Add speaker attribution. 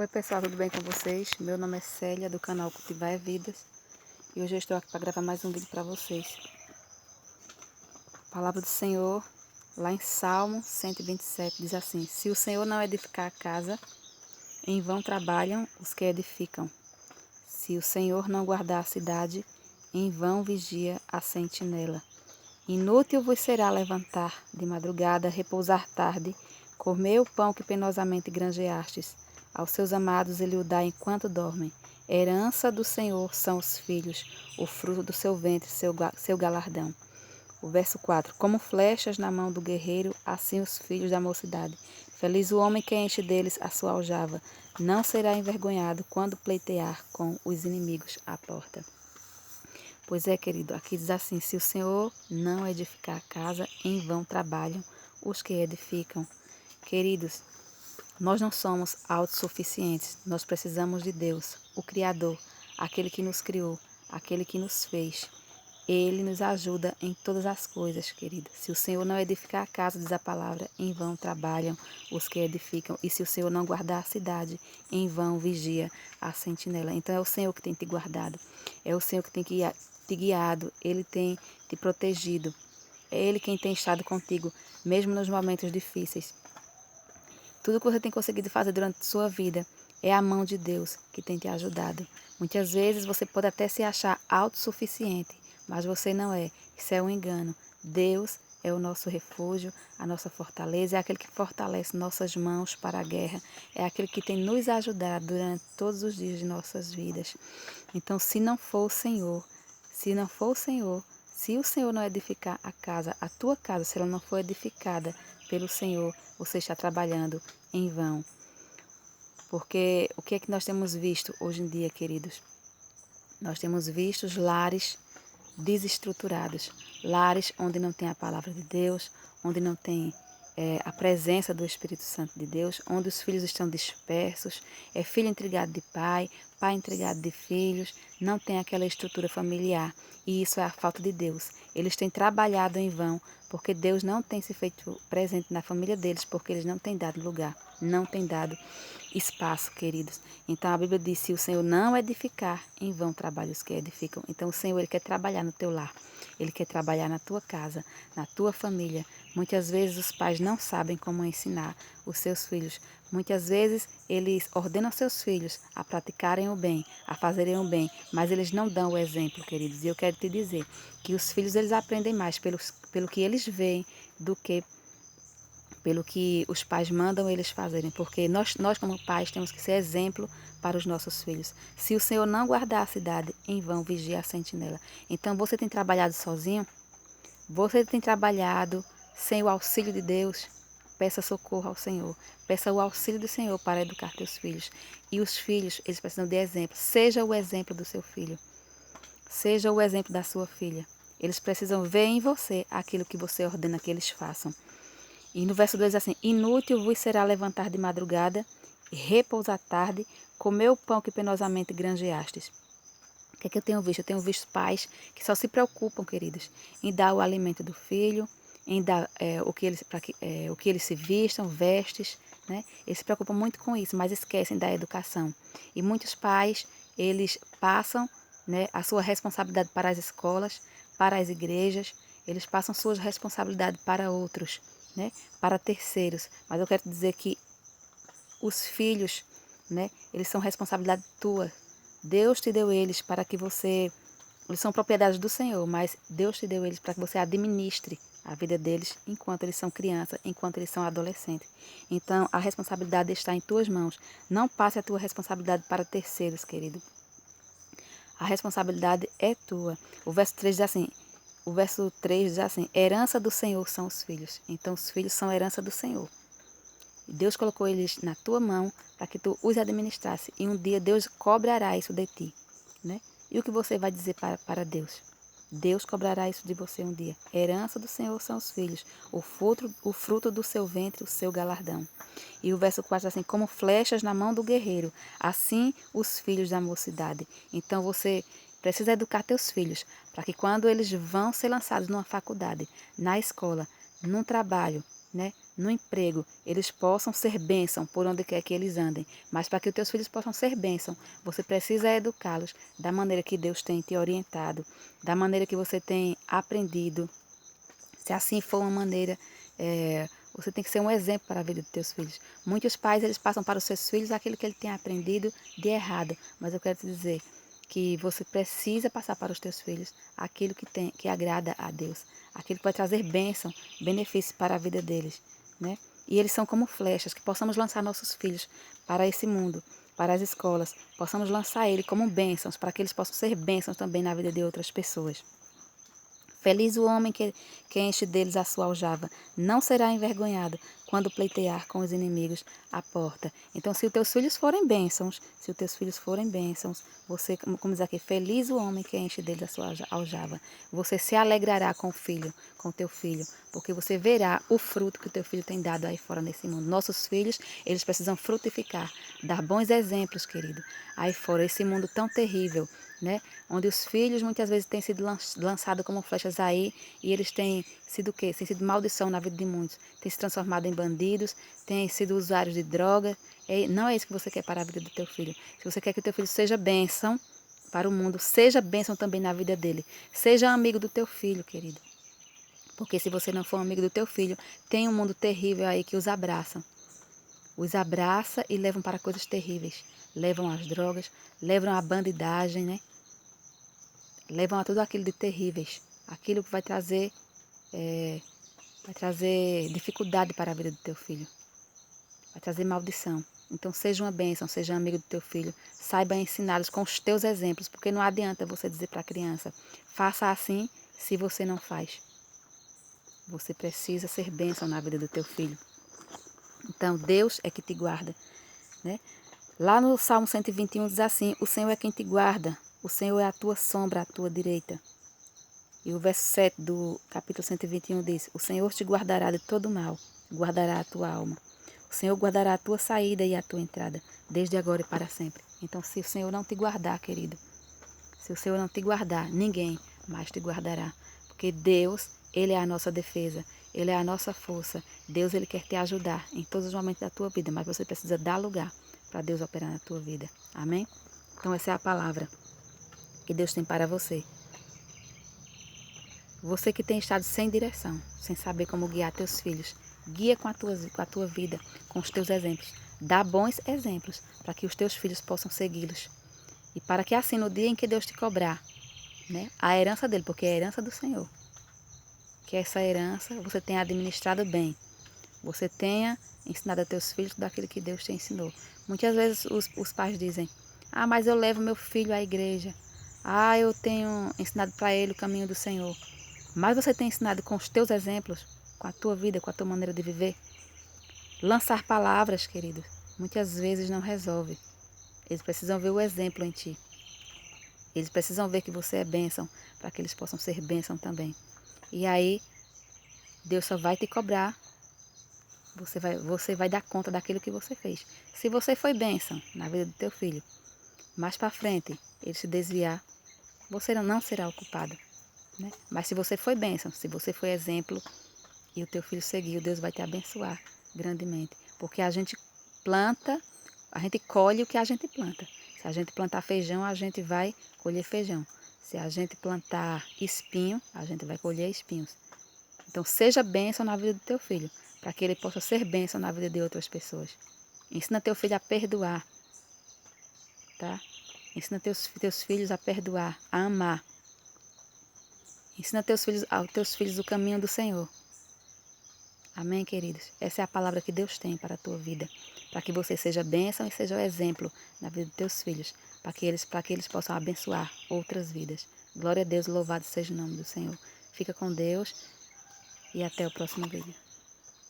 Speaker 1: Oi pessoal, tudo bem com vocês? Meu nome é Célia, do canal Cultivar Vidas. E hoje eu estou aqui para gravar mais um vídeo para vocês. A palavra do Senhor, lá em Salmo 127, diz assim: Se o Senhor não edificar a casa, em vão trabalham os que edificam. Se o Senhor não guardar a cidade, em vão vigia a sentinela. Inútil vos será levantar de madrugada, repousar tarde, comer o pão que penosamente granjeastes. Aos seus amados ele o dá enquanto dormem. Herança do Senhor são os filhos, o fruto do seu ventre, seu galardão. O verso 4. Como flechas na mão do guerreiro, assim os filhos da mocidade. Feliz o homem que enche deles a sua aljava. Não será envergonhado quando pleitear com os inimigos à porta. Pois é, querido, aqui diz assim: se o Senhor não edificar a casa, em vão trabalham os que edificam. Queridos, nós não somos autossuficientes, nós precisamos de Deus, o Criador, aquele que nos criou, aquele que nos fez. Ele nos ajuda em todas as coisas, querido. Se o Senhor não edificar a casa, diz a palavra, em vão trabalham os que edificam. E se o Senhor não guardar a cidade, em vão vigia a sentinela. Então é o Senhor que tem te guardado, é o Senhor que tem te guiado, Ele tem te protegido. É Ele quem tem estado contigo, mesmo nos momentos difíceis. Tudo que você tem conseguido fazer durante a sua vida é a mão de Deus que tem te ajudado. Muitas vezes você pode até se achar autossuficiente, mas você não é. Isso é um engano. Deus é o nosso refúgio, a nossa fortaleza, é aquele que fortalece nossas mãos para a guerra, é aquele que tem nos ajudado durante todos os dias de nossas vidas. Então, se não for o Senhor, se não for o Senhor, se o Senhor não edificar a casa, a tua casa, se ela não for edificada pelo Senhor, você está trabalhando em vão. Porque o que é que nós temos visto hoje em dia, queridos? Nós temos visto os lares desestruturados, lares onde não tem a palavra de Deus, onde não tem a presença do Espírito Santo de Deus, onde os filhos estão dispersos, é filho entregado de pai, pai entregado de filhos, não tem aquela estrutura familiar. E isso é a falta de Deus. Eles têm trabalhado em vão, porque Deus não tem se feito presente na família deles, porque eles não têm dado lugar, não têm dado espaço, queridos. Então a Bíblia diz: se o Senhor não edificar, em vão trabalham os que edificam. Então o Senhor, Ele quer trabalhar no teu lar, Ele quer trabalhar na tua casa, na tua família. Muitas vezes os pais não sabem como ensinar os seus filhos. Muitas vezes eles ordenam seus filhos a praticarem o bem, a fazerem o bem, mas eles não dão o exemplo, queridos. E eu quero te dizer que os filhos eles aprendem mais pelo que eles veem do que pelo que os pais mandam eles fazerem, porque nós como pais temos que ser exemplo para os nossos filhos. Se o Senhor não guardar a cidade, em vão vigia a sentinela. Então você tem trabalhado sozinho? Você tem trabalhado sem o auxílio de Deus? Peça socorro ao Senhor. Peça o auxílio do Senhor para educar teus filhos. E os filhos, eles precisam de exemplo. Seja o exemplo do seu filho. Seja o exemplo da sua filha. Eles precisam ver em você aquilo que você ordena que eles façam. E no verso 2 assim: inútil vos será levantar de madrugada, repousar tarde, comer o pão que penosamente granjeastes. O que é que eu tenho visto? Eu tenho visto pais que só se preocupam, queridos, em dar o alimento do filho, em dar o que eles se vistam, vestes, né? Eles se preocupam muito com isso, mas esquecem da educação. E muitos pais, eles passam, né, a sua responsabilidade para as escolas, para as igrejas, eles passam sua responsabilidade para outros, né, para terceiros. Mas eu quero dizer que os filhos, né, eles são responsabilidade tua. Deus te deu eles para que você... Eles são propriedades do Senhor, mas Deus te deu eles para que você administre a vida deles enquanto eles são crianças, enquanto eles são adolescentes. Então, a responsabilidade está em tuas mãos. Não passe a tua responsabilidade para terceiros, querido. A responsabilidade é tua. O verso 3 diz assim: herança do Senhor são os filhos. Então, os filhos são herança do Senhor. Deus colocou eles na tua mão para que tu os administrasse. E um dia Deus cobrará isso de ti, né? E o que você vai dizer para Deus? Deus cobrará isso de você um dia. Herança do Senhor são os filhos, o fruto do seu ventre, o seu galardão. E o verso 4 diz assim: como flechas na mão do guerreiro, assim os filhos da mocidade. Então você precisa educar teus filhos, para que quando eles vão ser lançados numa faculdade, na escola, num trabalho, né, no emprego, eles possam ser bênção por onde quer que eles andem. Mas para que os teus filhos possam ser bênção, você precisa educá-los da maneira que Deus tem te orientado, da maneira que você tem aprendido. Se assim for uma maneira, você tem que ser um exemplo para a vida dos teus filhos. Muitos pais, eles passam para os seus filhos aquilo que ele tem aprendido de errado. Mas eu quero te dizer que você precisa passar para os teus filhos aquilo que agrada a Deus, aquilo que vai trazer bênção, benefícios para a vida deles, né? E eles são como flechas, que possamos lançar nossos filhos para esse mundo, para as escolas, possamos lançar ele como bênçãos, para que eles possam ser bênçãos também na vida de outras pessoas. Feliz o homem que enche deles a sua aljava, não será envergonhado quando pleitear com os inimigos à porta. Então, se os teus filhos forem bênçãos, você, como diz aqui, feliz o homem que enche deles a sua aljava. Você se alegrará com o filho, com o teu filho, porque você verá o fruto que o teu filho tem dado aí fora nesse mundo. Nossos filhos, eles precisam frutificar, dar bons exemplos, querido, aí fora, esse mundo tão terrível, né? Onde os filhos muitas vezes têm sido lançados como flechas aí e eles têm sido o quê? Têm sido maldição na vida de muitos. Têm se transformado em bandidos, têm sido usuários de droga. Não é isso que você quer para a vida do teu filho. Se você quer que o teu filho seja bênção para o mundo, seja bênção também na vida dele. Seja amigo do teu filho, querido. Porque se você não for amigo do teu filho, tem um mundo terrível aí que os abraça. Os abraça e levam para coisas terríveis. Levam às drogas, levam à bandidagem, né? Levam a tudo aquilo de terríveis, aquilo que vai trazer dificuldade para a vida do teu filho, vai trazer maldição. Então seja uma bênção, seja amigo do teu filho, saiba ensiná-los com os teus exemplos, porque não adianta você dizer para a criança, faça assim se você não faz. Você precisa ser bênção na vida do teu filho. Então Deus é que te guarda, né? Lá no Salmo 121 diz assim, o Senhor é quem te guarda, o Senhor é a tua sombra à tua direita. E o verso 7 do capítulo 121 diz, o Senhor te guardará de todo mal, guardará a tua alma. O Senhor guardará a tua saída e a tua entrada, desde agora e para sempre. Então, se o Senhor não te guardar, querido, se o Senhor não te guardar, ninguém mais te guardará. Porque Deus, Ele é a nossa defesa, Ele é a nossa força. Deus, Ele quer te ajudar em todos os momentos da tua vida, mas você precisa dar lugar para Deus operar na tua vida. Amém? Então, essa é a palavra que Deus tem para você. Você que tem estado sem direção, sem saber como guiar teus filhos, guia com a tua vida, com os teus exemplos. Dá bons exemplos para que os teus filhos possam segui-los. E para que assim, no dia em que Deus te cobrar, né, a herança dele, porque é a herança do Senhor, que essa herança você tenha administrado bem. Você tenha ensinado a teus filhos tudo aquilo que Deus te ensinou. Muitas vezes os pais dizem, mas eu levo meu filho à igreja. Eu tenho ensinado para ele o caminho do Senhor. Mas você tem ensinado com os teus exemplos, com a tua vida, com a tua maneira de viver. Lançar palavras, querido, muitas vezes não resolve. Eles precisam ver o exemplo em ti. Eles precisam ver que você é bênção, para que eles possam ser bênção também. E aí, Deus só vai te cobrar. Você vai dar conta daquilo que você fez. Se você foi bênção na vida do teu filho, mais para frente, ele se desviar, você não será o culpado, né? Mas se você foi bênção, se você foi exemplo e o teu filho seguiu, Deus vai te abençoar grandemente. Porque a gente planta, a gente colhe o que a gente planta. Se a gente plantar feijão, a gente vai colher feijão. Se a gente plantar espinho, a gente vai colher espinhos. Então seja bênção na vida do teu filho, para que ele possa ser bênção na vida de outras pessoas. Ensina teu filho a perdoar, tá? Ensina teus filhos a perdoar, a amar. Ensina aos teus filhos o caminho do Senhor. Amém, queridos? Essa é a palavra que Deus tem para a tua vida. Para que você seja bênção e seja o exemplo na vida dos teus filhos. Para que eles possam abençoar outras vidas. Glória a Deus, louvado seja o nome do Senhor. Fica com Deus e até o próximo vídeo.